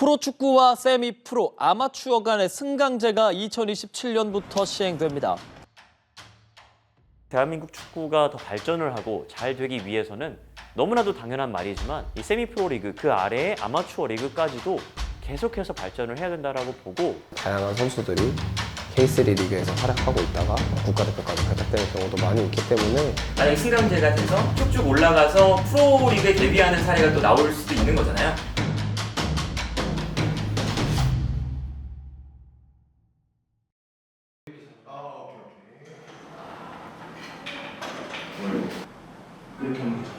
프로축구와 세미프로, 아마추어 간의 승강제가 2027년부터 시행됩니다. 대한민국 축구가 더 발전을 하고 잘 되기 위해서는 너무나도 당연한 말이지만 이 세미프로 리그 그 아래의 아마추어 리그까지도 계속해서 발전을 해야 된다라고 보고, 다양한 선수들이 K3 리그에서 활약하고 있다가 국가대표까지 발탁되는 경우도 많이 있기 때문에 만약에 승강제가 돼서 쭉쭉 올라가서 프로리그에 데뷔하는 사례가 또 나올 수도 있는 거잖아요. 이렇게 하는 거잖아.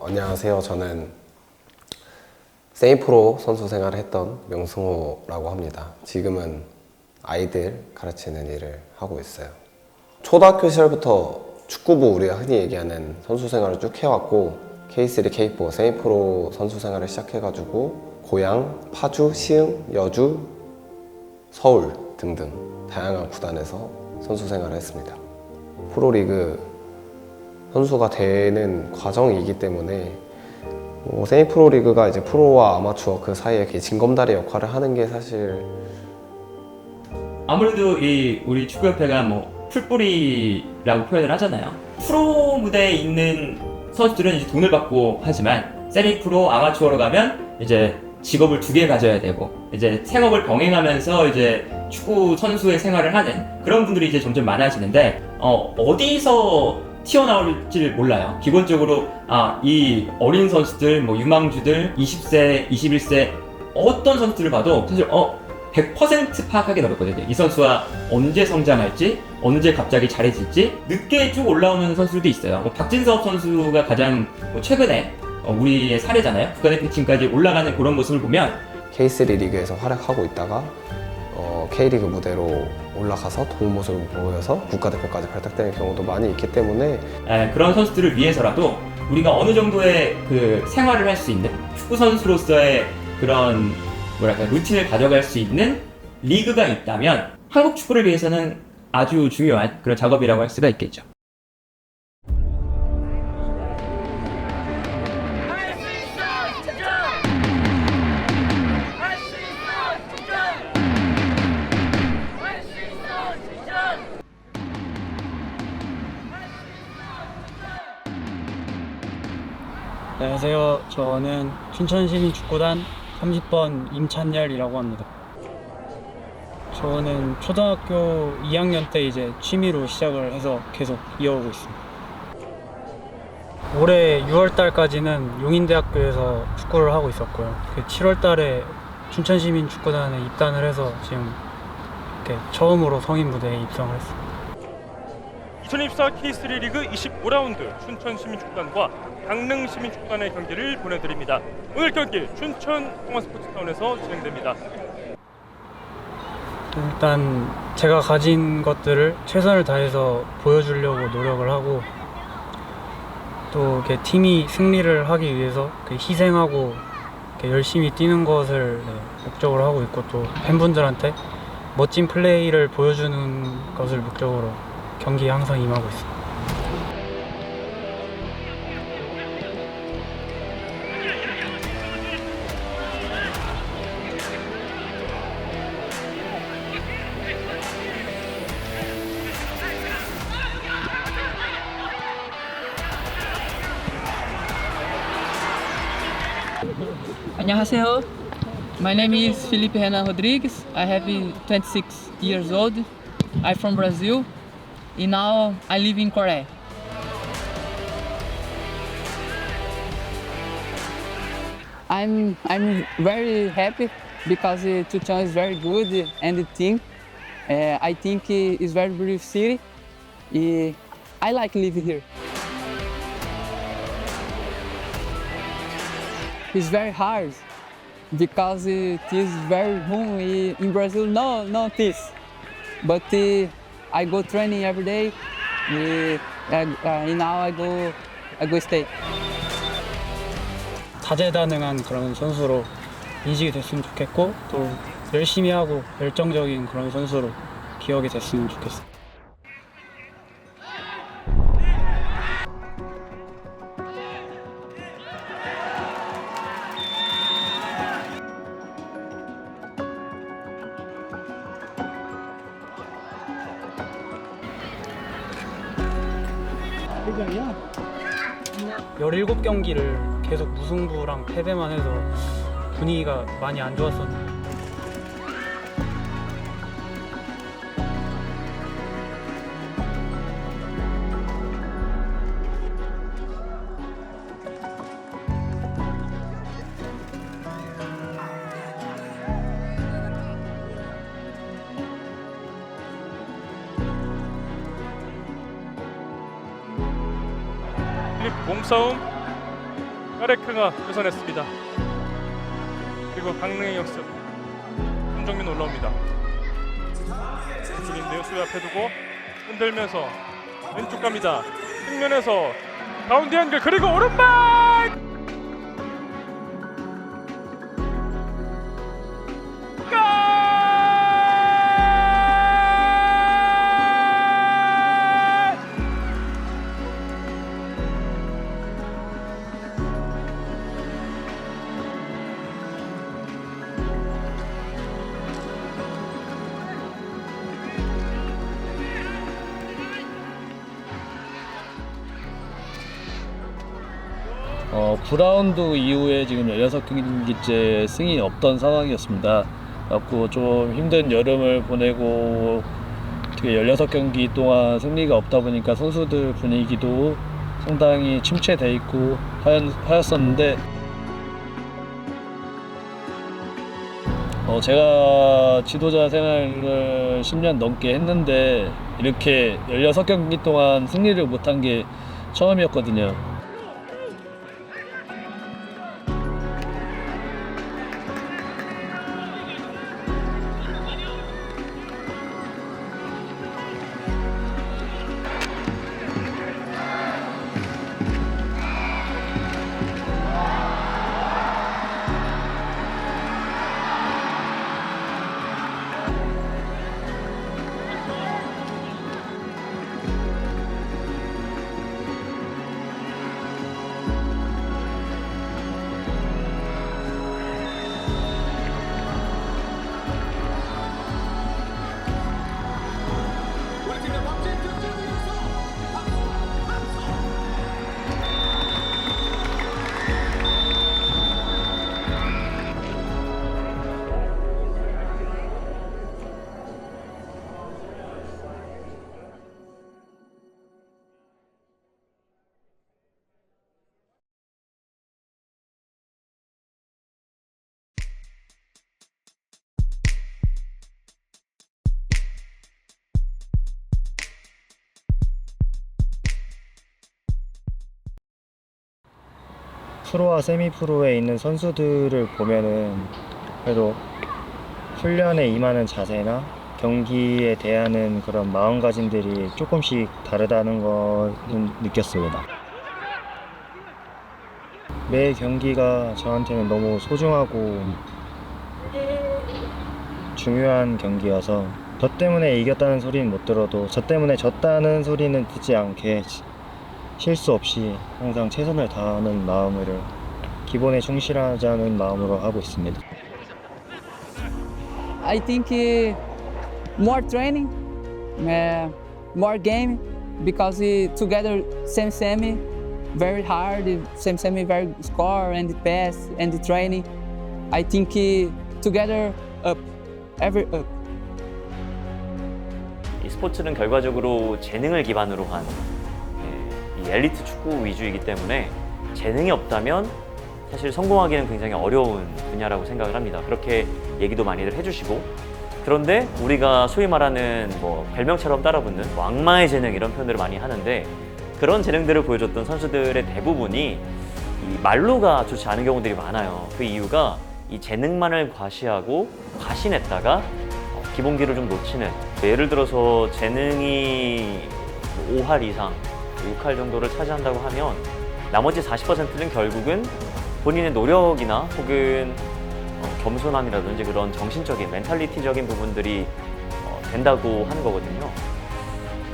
안녕하세요. 저는 세미프로 선수 생활을 했던 명승호라고 합니다. 지금은 아이들 가르치는 일을 하고 있어요. 초등학교 시절부터 축구부, 우리가 흔히 얘기하는 선수 생활을 쭉 해왔고 K3, K4 세미프로 선수 생활을 시작해가지고 고양, 파주, 시흥, 여주, 서울 등등 다양한 구단에서 선수 생활을 했습니다. 프로리그 선수가 되는 과정이기 때문에 세미프로 리그가 이제 프로와 아마추어 그 사이에 징검다리 역할을 하는 게 사실 아무래도 이 우리 축구협회가 뭐 풀뿌리라고 표현을 하잖아요. 프로 무대에 있는 선수들은 이제 돈을 받고 하지만 세미프로, 아마추어로 가면 이제 직업을 2개 가져야 되고 이제 생업을 병행하면서 이제 축구 선수의 생활을 하는 그런 분들이 이제 점점 많아지는데 어디서 튀어나올지 몰라요. 기본적으로 이 어린 선수들, 뭐 유망주들, 20세, 21세 어떤 선수들을 봐도 사실 100% 파악하기 어렵거든요. 이 선수가 언제 성장할지, 언제 갑자기 잘해질지 늦게 쭉 올라오는 선수들도 있어요. 박진섭 선수가 가장 최근에 우리의 사례잖아요. 국가대표팀까지 올라가는 그런 모습을 보면 K3 리그에서 활약하고 있다가 K리그 무대로 올라가서 좋은 모습을 보여서 국가대표까지 발탁되는 경우도 많이 있기 때문에 그런 선수들을 위해서라도 우리가 어느 정도의 그 생활을 할 수 있는 축구 선수로서의 그런 루틴을 가져갈 수 있는 리그가 있다면 한국 축구를 위해서는 아주 중요한 그런 작업이라고 할 수가 있겠죠. 안녕하세요. 저는 춘천시민축구단 30번 임찬열이라고 합니다. 저는 초등학교 2학년 때 이제 취미로 시작을 해서 계속 이어오고 있습니다. 올해 6월달까지는 용인대학교에서 축구를 하고 있었고요. 7월달에 춘천시민축구단에 입단을 해서 지금 이렇게 처음으로 성인 무대에 입성을 했습니다. 2024 K3 리그 25라운드 춘천시민축구단과 강릉시민축구단의 경기를 보내드립니다. 오늘 경기 춘천 통화스포츠타운에서 진행됩니다. 일단 제가 가진 것들을 최선을 다해서 보여주려고 노력을 하고 또 이렇게 팀이 승리를 하기 위해서 희생하고 열심히 뛰는 것을 목적으로 하고 있고 또 팬분들한테 멋진 플레이를 보여주는 것을 목적으로 경기에 항상 임하고 있습니다. 안녕하세요. My name is Felipe Renan Rodrigues. I have 26 years old. I'm from Brazil and now I live in Korea. I'm very happy because Chuchon is very good and the team. I think it's very beautiful city. I like living here. It's very hard because it is very home in Brazil. No this, but I go training every day. And now I go stay. 다재다능한 그런 선수로 인식이 됐으면 좋겠고 또 열심히 하고 열정적인 그런 선수로 기억이 됐으면 좋겠습니다. 17경기를 계속 무승부랑 패배만 해서 분위기가 많이 안 좋았었는데 필립 몸싸움 까레크가 뺏어냈습니다. 그리고 강릉의 역습 손정민 올라옵니다. 왼쪽인데요. 수비 앞에 두고 흔들면서 왼쪽 갑니다. 측면에서 가운데 연결 그리고 오른발 구 9라운드 이후에 지금 16경기째 승이 없던 상황이었습니다. 그래갖고 좀 힘든 여름을 보내고 어떻게 16경기 동안 승리가 없다 보니까 선수들 분위기도 상당히 침체돼 있고 하였었는데 제가 지도자 생활을 10년 넘게 했는데 이렇게 16경기 동안 승리를 못한 게 처음이었거든요. 프로와 세미프로에 있는 선수들을 보면은 그래도 훈련에 임하는 자세나 경기에 대하는 그런 마음가짐들이 조금씩 다르다는 것은 느꼈습니다. 매 경기가 저한테는 너무 소중하고 중요한 경기여서 저 때문에 이겼다는 소리는 못 들어도 저 때문에 졌다는 소리는 듣지 않게 실수 없이 항상 최선을 다하는 마음으로 기본에 충실하자는 마음으로 하고 있습니다. I think more training, more game, because together same very hard, same very score and pass and training. I think together up, every up. 이 스포츠는 결과적으로 재능을 기반으로 한 이 엘리트 축구 위주이기 때문에 재능이 없다면 사실 성공하기는 굉장히 어려운 분야라고 생각을 합니다. 그렇게 얘기도 많이들 해주시고, 그런데 우리가 소위 말하는 별명처럼 따라붙는 악마의 재능 이런 표현들을 많이 하는데, 그런 재능들을 보여줬던 선수들의 대부분이 이 말로가 좋지 않은 경우들이 많아요. 그 이유가 이 재능만을 과시하고 과신했다가 기본기를 좀 놓치는, 예를 들어서 재능이 5할 이상 6할 정도를 차지한다고 하면 나머지 40%는 결국은 본인의 노력이나 혹은 겸손함이라든지 그런 정신적인, 멘탈리티적인 부분들이 된다고 하는 거거든요.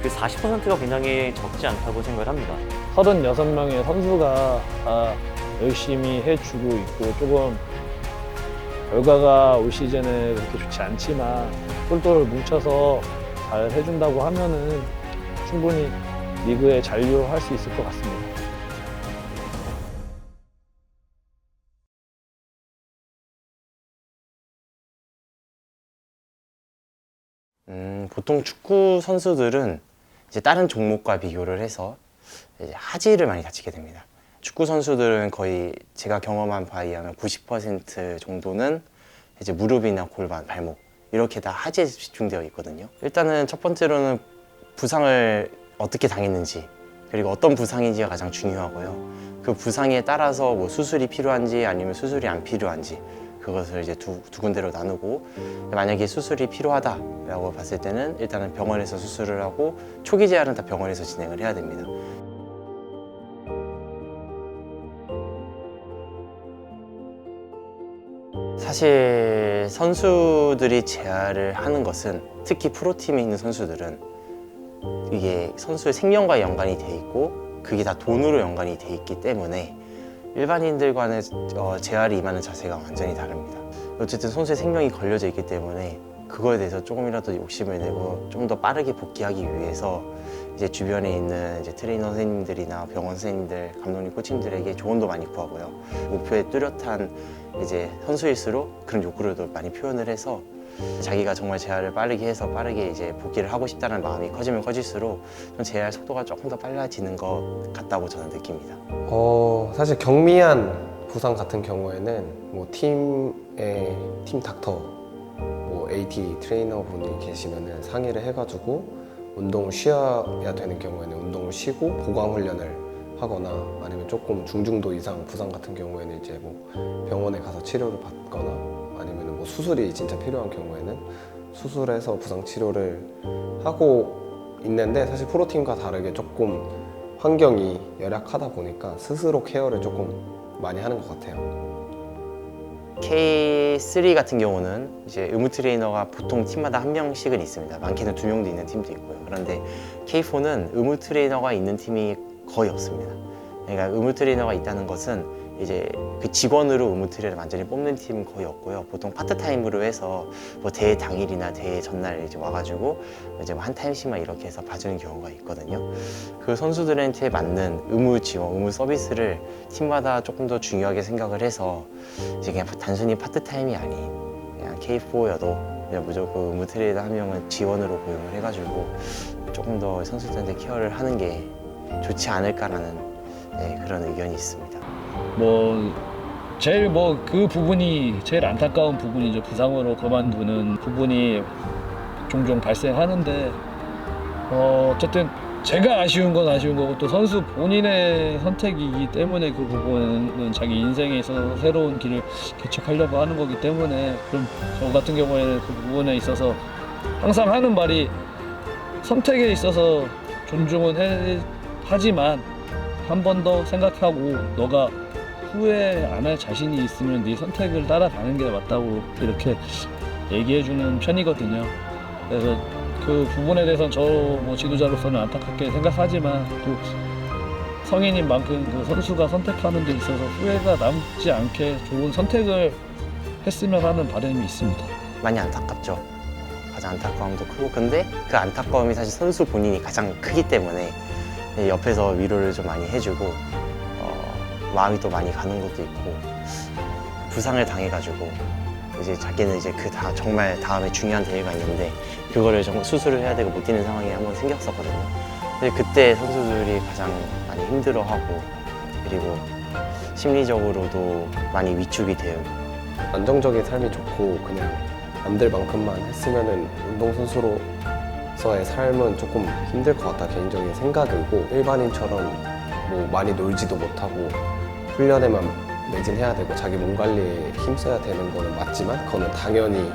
그 40%가 굉장히 적지 않다고 생각을 합니다. 36명의 선수가 다 열심히 해주고 있고, 조금 결과가 올 시즌에 그렇게 좋지 않지만 똘똘 뭉쳐서 잘 해준다고 하면은 충분히 리그에 잔류할 수 있을 것 같습니다. 보통 축구 선수들은 이제 다른 종목과 비교를 해서 이제 하지를 많이 다치게 됩니다. 축구 선수들은 거의 제가 경험한 바에 의하면 90% 정도는 이제 무릎이나 골반, 발목 이렇게 다 하지에 집중되어 있거든요. 일단은 첫 번째로는 부상을 어떻게 당했는지 그리고 어떤 부상인지가 가장 중요하고요. 그 부상에 따라서 뭐 수술이 필요한지 아니면 수술이 안 필요한지 그것을 이제 두 군데로 나누고 만약에 수술이 필요하다라고 봤을 때는 일단은 병원에서 수술을 하고 초기 재활은 다 병원에서 진행을 해야 됩니다. 사실 선수들이 재활을 하는 것은 특히 프로팀에 있는 선수들은 이게 선수의 생명과 연관이 돼 있고 그게 다 돈으로 연관이 돼 있기 때문에 일반인들과는 재활이 임하는 자세가 완전히 다릅니다. 어쨌든 선수의 생명이 걸려져 있기 때문에 그거에 대해서 조금이라도 욕심을 내고 좀 더 빠르게 복귀하기 위해서 이제 주변에 있는 이제 트레이너 선생님들이나 병원 선생님들, 감독님, 코치님들에게 조언도 많이 구하고요. 목표에 뚜렷한 이제 선수일수록 그런 욕구를 많이 표현을 해서 자기가 정말 재활을 빠르게 해서 빠르게 이제 복귀를 하고 싶다는 마음이 커지면 커질수록 좀 재활 속도가 조금 더 빨라지는 것 같다고 저는 느낍니다. 사실 경미한 부상 같은 경우에는 뭐 팀의 팀 닥터, 뭐 AT 트레이너 분이 계시면은 상의를 해가지고 운동을 쉬어야 되는 경우에는 운동을 쉬고 보강 훈련을 하거나 아니면 조금 중증도 이상 부상 같은 경우에는 이제 뭐 병원에 가서 치료를 받거나 아니면 뭐 수술이 진짜 필요한 경우에는 수술해서 부상 치료를 하고 있는데 사실 프로팀과 다르게 조금 환경이 열악하다 보니까 스스로 케어를 조금 많이 하는 것 같아요. K3 같은 경우는 이제 의무 트레이너가 보통 팀마다 한 명씩은 있습니다. 많게는 2명도 있는 팀도 있고요. 그런데 K4는 의무 트레이너가 있는 팀이 거의 없습니다. 그러니까 의무 트레이너가 있다는 것은 이제 그 직원으로 의무 트레이너를 완전히 뽑는 팀은 거의 없고요. 보통 파트타임으로 해서 뭐 대회 당일이나 대회 전날 이제 와가지고 이제 뭐 한 타임씩만 이렇게 해서 봐주는 경우가 있거든요. 그 선수들한테 맞는 의무 지원, 의무 서비스를 팀마다 조금 더 중요하게 생각을 해서 이제 그냥 단순히 파트타임이 아닌 그냥 K4여도 그냥 무조건 의무 트레이너 한 명은 지원으로 고용을 해가지고 조금 더 선수들한테 케어를 하는 게 좋지 않을까라는 그런 의견이 있습니다. 제일 그 부분이 제일 안타까운 부분이죠. 부상으로 그만두는 부분이 종종 발생하는데 어쨌든 제가 아쉬운 건 아쉬운 거고 또 선수 본인의 선택이기 때문에 그 부분은 자기 인생에 있어서 새로운 길을 개척하려고 하는 거기 때문에 그럼 저 같은 경우에는 그 부분에 있어서 항상 하는 말이 선택에 있어서 존중은 하지만 한 번 더 생각하고 너가 후회 안 할 자신이 있으면 네 선택을 따라가는 게 맞다고 이렇게 얘기해주는 편이거든요. 그래서 그 부분에 대해서는 저 지도자로서는 안타깝게 생각하지만 또 성인인 만큼 그 선수가 선택하는 데 있어서 후회가 남지 않게 좋은 선택을 했으면 하는 바람이 있습니다. 많이 안타깝죠. 가장 안타까움도 크고 근데 그 안타까움이 사실 선수 본인이 가장 크기 때문에 옆에서 위로를 좀 많이 해주고 마음이 또 많이 가는 것도 있고 부상을 당해가지고 이제 자기는 이제 정말 다음에 중요한 대회가 있는데 그거를 정말 수술을 해야 되고 못 뛰는 상황이 한번 생겼었거든요. 근데 그때 선수들이 가장 많이 힘들어하고 그리고 심리적으로도 많이 위축이 돼요. 안정적인 삶이 좋고 그냥 남들만큼만 했으면은 운동선수로서의 삶은 조금 힘들 것 같다 개인적인 생각이고 일반인처럼 뭐 많이 놀지도 못하고 훈련에만 매진해야 되고 자기 몸 관리에 힘써야 되는 거는 맞지만 그거는 당연히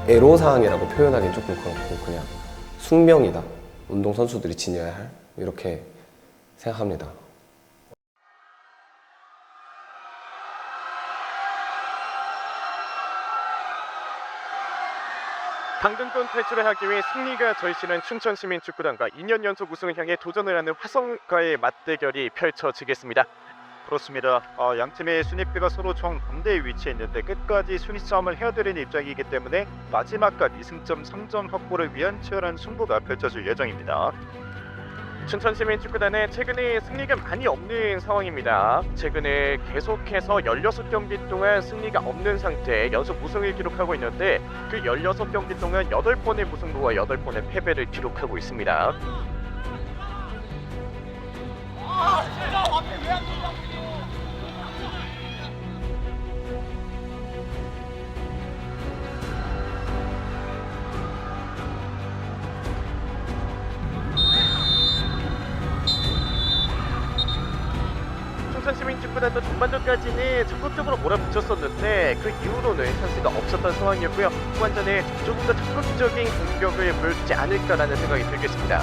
애로사항이라고 표현하기는 조금 그렇고 그냥 숙명이다. 운동선수들이 지녀야 할 이렇게 생각합니다. 강등권 탈출을 하기 위해 승리가 절실한 춘천시민축구단과 2년 연속 우승을 향해 도전을 하는 화성과의 맞대결이 펼쳐지겠습니다. 그렇습니다. 양 팀의 순위표가 서로 정반대에 위치해 있는데 끝까지 순위 싸움을 해야 되는 입장이기 때문에 마지막까지 승점 3점 확보를 위한 치열한 승부가 펼쳐질 예정입니다. 춘천시민축구단은 최근에 승리가 많이 없는 상황입니다. 최근에 계속해서 16경기 동안 승리가 없는 상태 연속 무승을 기록하고 있는데 그 16경기 동안 8번의 무승부와 8번의 패배를 기록하고 있습니다. 춘천시민축구단도 전반전까지는 적극적으로 몰아붙였었는데 그 이후로는 찬스가 없었던 상황이었고요. 후반전에 조금 더 적극적인 공격을 보여주지 않을까라는 생각이 들겠습니다.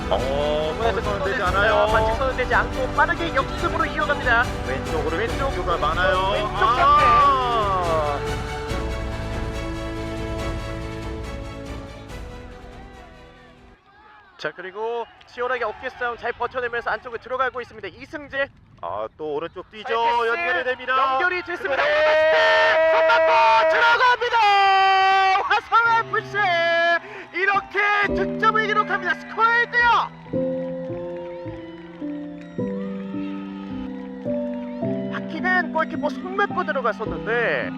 반칙 선언되지 않아요. 반칙 선언되지 않고 빠르게 역습으로 이어갑니다. 왼쪽으로 왼쪽가 많아요. 왼쪽 상태. 자, 그리고 치열하게 어깨 싸움 잘 버텨내면서 안쪽으로 들어가고 있습니다. 이승재. 또 오른쪽 뛰죠. 패스. 연결이 됩니다. 연결이 됐습니다. 그래. 손 맞고 들어갑니다. 화성 FC 이렇게 득점을 기록합니다. 스코어 1대0. 바퀴는 골키퍼 손 맞고 들어갔었는데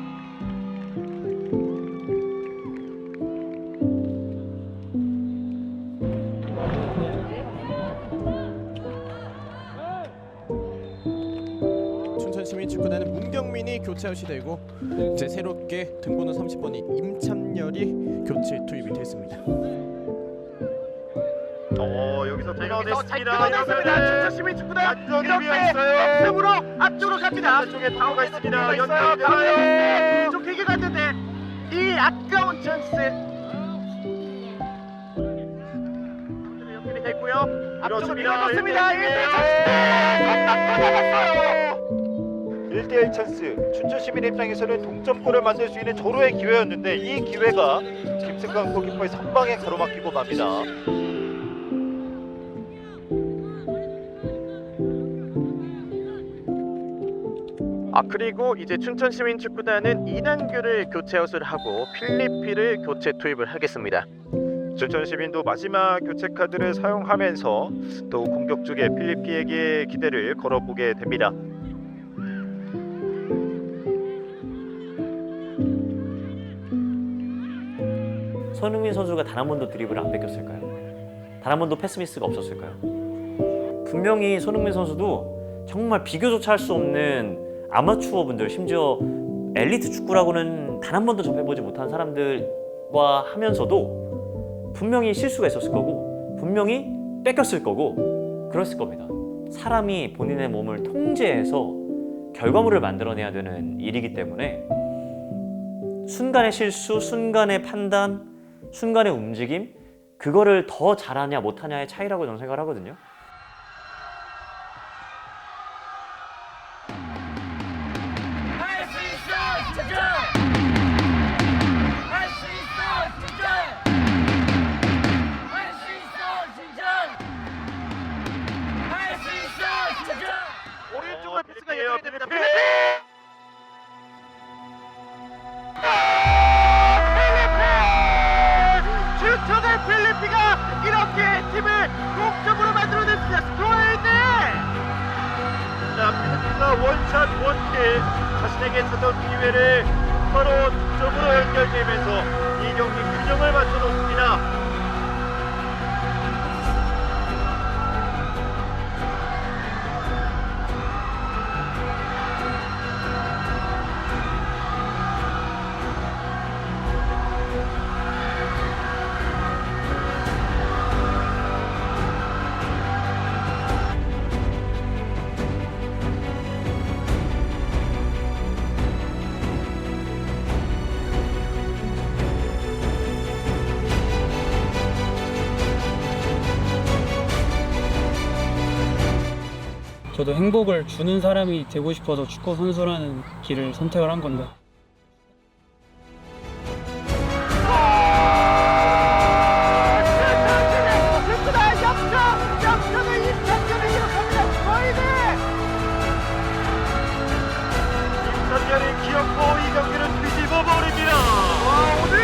춘천시민축구단은 문경민이 교체 아웃되고 이제 새롭게 등번호 30번인 임찬열이 교체 투입이 됐습니다. 여기서 잘 끊어냈습니다. 끊어냈습니다. 춘천시민축구단 이렇게 역습으로 앞쪽으로 갑니다. 쪽에 타구가 있습니다. 연결이 연결이 좀 길게 갔는데 이 아까운 찬스 연결이 됐고요. 앞쪽으로 밀어줬습니다. 1대1 찬스. 춘천시민 입장에서는 동점골을 만들 수 있는 절호의 기회였는데 이 기회가 김승관 골키퍼의 선방에 가로막히고 맙니다. 그리고 이제 춘천시민축구단은 이난규를 교체 아웃을 하고 필리피를 교체 투입을 하겠습니다. 춘천시민도 마지막 교체 카드를 사용하면서 또 공격 쪽에 필리피에게 기대를 걸어보게 됩니다. 손흥민 선수가 단 한 번도 드리블을 안 뺏겼을까요? 단 한 번도 패스미스가 없었을까요? 분명히 손흥민 선수도 정말 비교조차 할 수 없는 아마추어 분들, 심지어 엘리트 축구라고는 단 한 번도 접해보지 못한 사람들과 하면서도 분명히 실수가 있었을 거고 분명히 뺏겼을 거고 그랬을 겁니다. 사람이 본인의 몸을 통제해서 결과물을 만들어내야 되는 일이기 때문에 순간의 실수, 순간의 판단, 순간의 움직임 그거를 더 잘하냐 못하냐의 차이라고 저는 생각을 하거든요. 오른쪽으로 패스가 연결이 됩니다. 춘천의 필리피가 이렇게 팀을 동점으로 만들어냈습니다. 스코어 1대. 자, 필리피가 원샷 원킬 자신에게 찾아온 기회를 서로 득점으로 연결되면서 이 경기 균형을 맞춰놓습니다. 저도 행복을 주는 사람이 되고 싶어서 축구 선수라는 길을 선택을 한 건데 임찬열이 기억고 이 경기를 뒤집어 버립니다. 오늘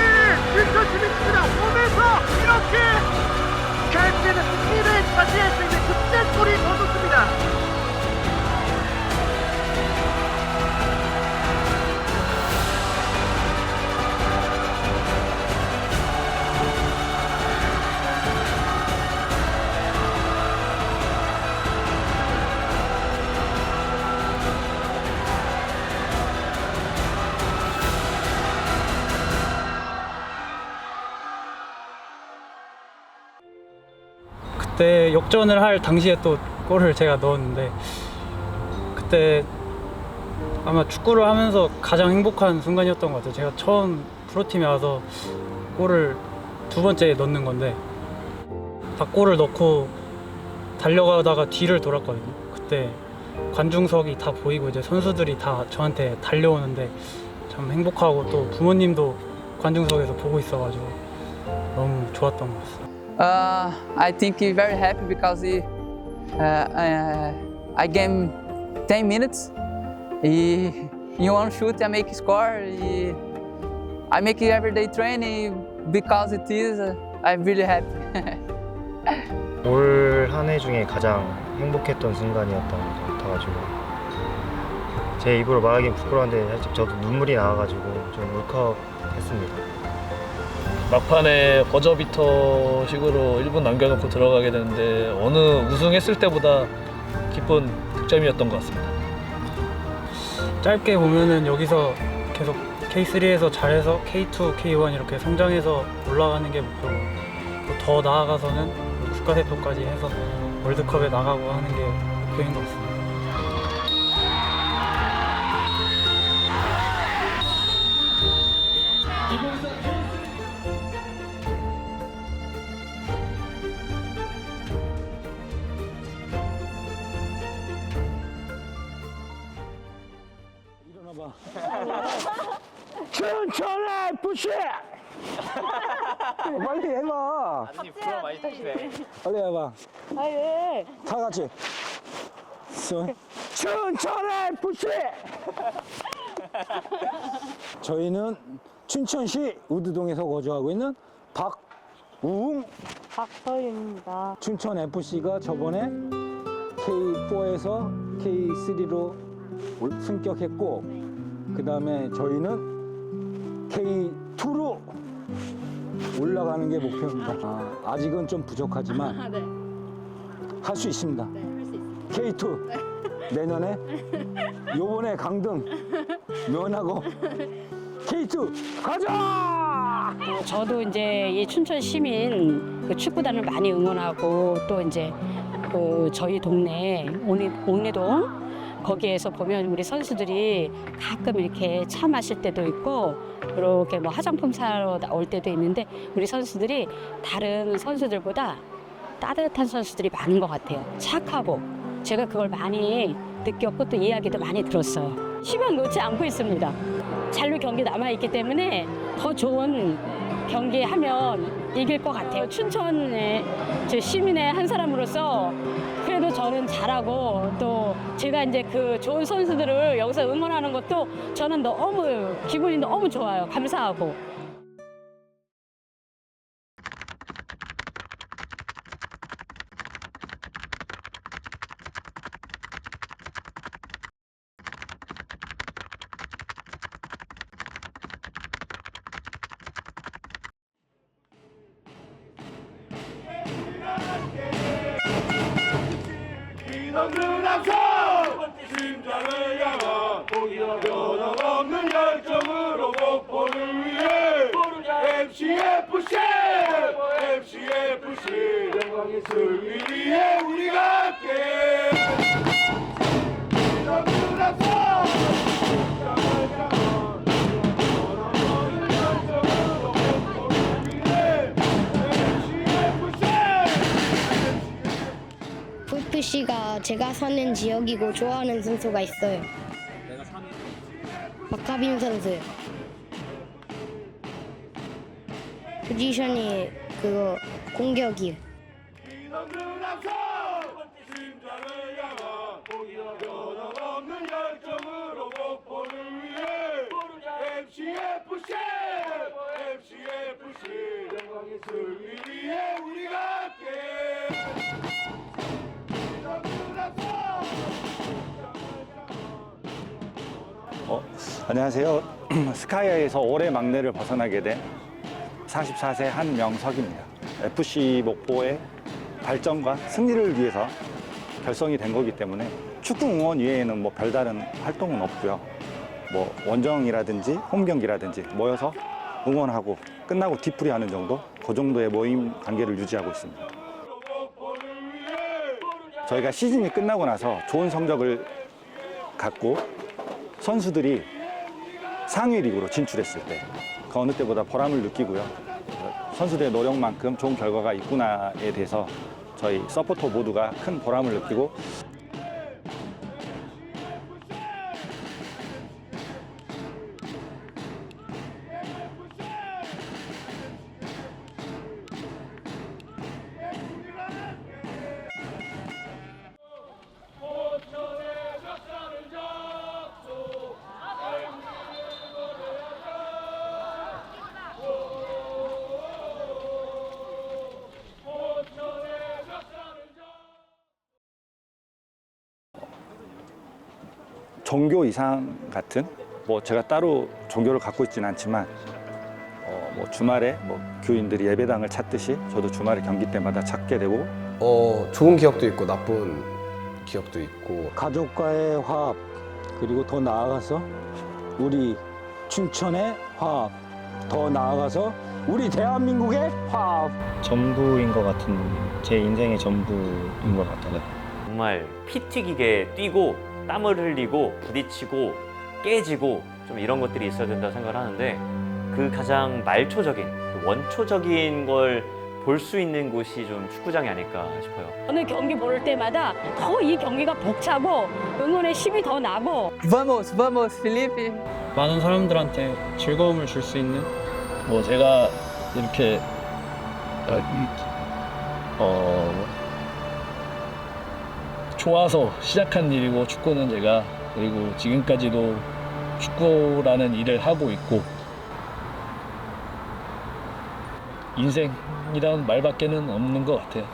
그때 역전을 할 당시에 또 골을 제가 넣었는데 그때 아마 축구를 하면서 가장 행복한 순간이었던 것 같아요. 제가 처음 프로팀에 와서 골을 2번째 넣는 건데 딱 골을 넣고 달려가다가 뒤를 돌았거든요. 그때 관중석이 다 보이고 이제 선수들이 다 저한테 달려오는데 참 행복하고 또 부모님도 관중석에서 보고 있어가지고 너무 좋았던 것 같습니다. I think very happy because I game 10 minutes. In one shoot I make score. I make everyday training because it is. I'm really happy. 올 한 해 중에 가장 행복했던 순간이었던 것 같아가지고 제 입으로 말하기는 부끄러운데 살짝 저도 눈물이 나와가지고 좀 울컥했습니다. 막판에 버저비터식으로 1분 남겨놓고 들어가게 되는데 어느 우승했을 때보다 기쁜 득점이었던 것 같습니다. 짧게 보면은 여기서 계속 K3에서 잘해서 K2, K1 이렇게 성장해서 올라가는 게 목표고 또 더 나아가서는 국가대표까지 해서 월드컵에 나가고 하는 게 목표인 것 같습니다. 춘천 FC! 빨리 해봐. 아니 부러 많이 타시네. 빨리 해봐. 아 왜? 다 같이. 춘천 FC! 저희는 춘천시 우두동에서 거주하고 있는 박우웅 박서윤입니다. 춘천 FC가 저번에 K4에서 K3로 승격했고 그 다음에 저희는 K2로 올라가는 게 목표입니다. 아직은 좀 부족하지만 네. 할 수 있습니다. 네, 할 수 있습니다. K2 내년에 요번에 강등 면하고 K2 가자! 저도 이제 이 춘천 시민 그 축구단을 많이 응원하고 또 이제 그 저희 동네 옥내동 거기에서 보면 우리 선수들이 가끔 이렇게 차 마실 때도 있고 이렇게 뭐 화장품 사러 올 때도 있는데 우리 선수들이 다른 선수들보다 따뜻한 선수들이 많은 것 같아요. 착하고 제가 그걸 많이 느꼈고 또 이야기도 많이 들었어요. 희망 놓지 않고 있습니다. 잔류 경기 남아있기 때문에 더 좋은 경기하면 이길 것 같아요. 춘천의 저 시민의 한 사람으로서 그래도 저는 잘하고 또 제가 이제 그 좋은 선수들을 여기서 응원하는 것도 저는 너무 기분이 너무 좋아요. 감사하고. 이놈은 항상 심장을 향한 변함없는 열정으로 목표를 위해 MCFC 영광의 승리 위해 우리가 함께 이놈은 항상 심장을 향한 변함없는 열정으로 목표를 위해 FC가 제가 사는 지역이고 좋아하는 선수가 있어요. 박하빈 선수요. 포지션이 그거 공격이요. 영광의 승리 위해 우리가 함께 안녕하세요. 스카이에서 올해 막내를 벗어나게 된 44세 한명석입니다. FC 목포의 발전과 승리를 위해서 결성이 된 거기 때문에 축구 응원 이외에는 뭐 별다른 활동은 없고요. 뭐 원정이라든지 홈 경기라든지 모여서 응원하고 끝나고 뒤풀이하는 정도, 그 정도의 모임 관계를 유지하고 있습니다. 저희가 시즌이 끝나고 나서 좋은 성적을 갖고 선수들이 상위 리그로 진출했을 때 그 어느 때보다 보람을 느끼고요. 선수들의 노력만큼 좋은 결과가 있구나에 대해서 저희 서포터 모두가 큰 보람을 느끼고 종교 이상 같은 뭐 제가 따로 종교를 갖고 있지는 않지만 뭐 주말에 뭐 교인들이 예배당을 찾듯이 저도 주말에 경기 때마다 찾게 되고 좋은 기억도 있고 나쁜 기억도 있고 가족과의 화합, 그리고 더 나아가서 우리 춘천의 화합, 더 나아가서 우리 대한민국의 화합. 전부인 것 같은, 제 인생의 전부인 것 같아요. 정말 피 튀기게 뛰고 땀을 흘리고 부딪히고 깨지고 좀 이런 것들이 있어야 된다고 생각을 하는데 그 가장 말초적인, 그 원초적인 걸 볼 수 있는 곳이 좀 축구장이 아닐까 싶어요. 어느 경기 볼 때마다 더 이 경기가 벅차고 응원의 힘이 더 나고. Vamos, vamos, Felipe. 많은 사람들한테 즐거움을 줄 수 있는 뭐 제가 이렇게 좋아서 시작한 일이고 축구는 제가 그리고 지금까지도 축구라는 일을 하고 있고 인생이란 말밖에는 없는 것 같아요.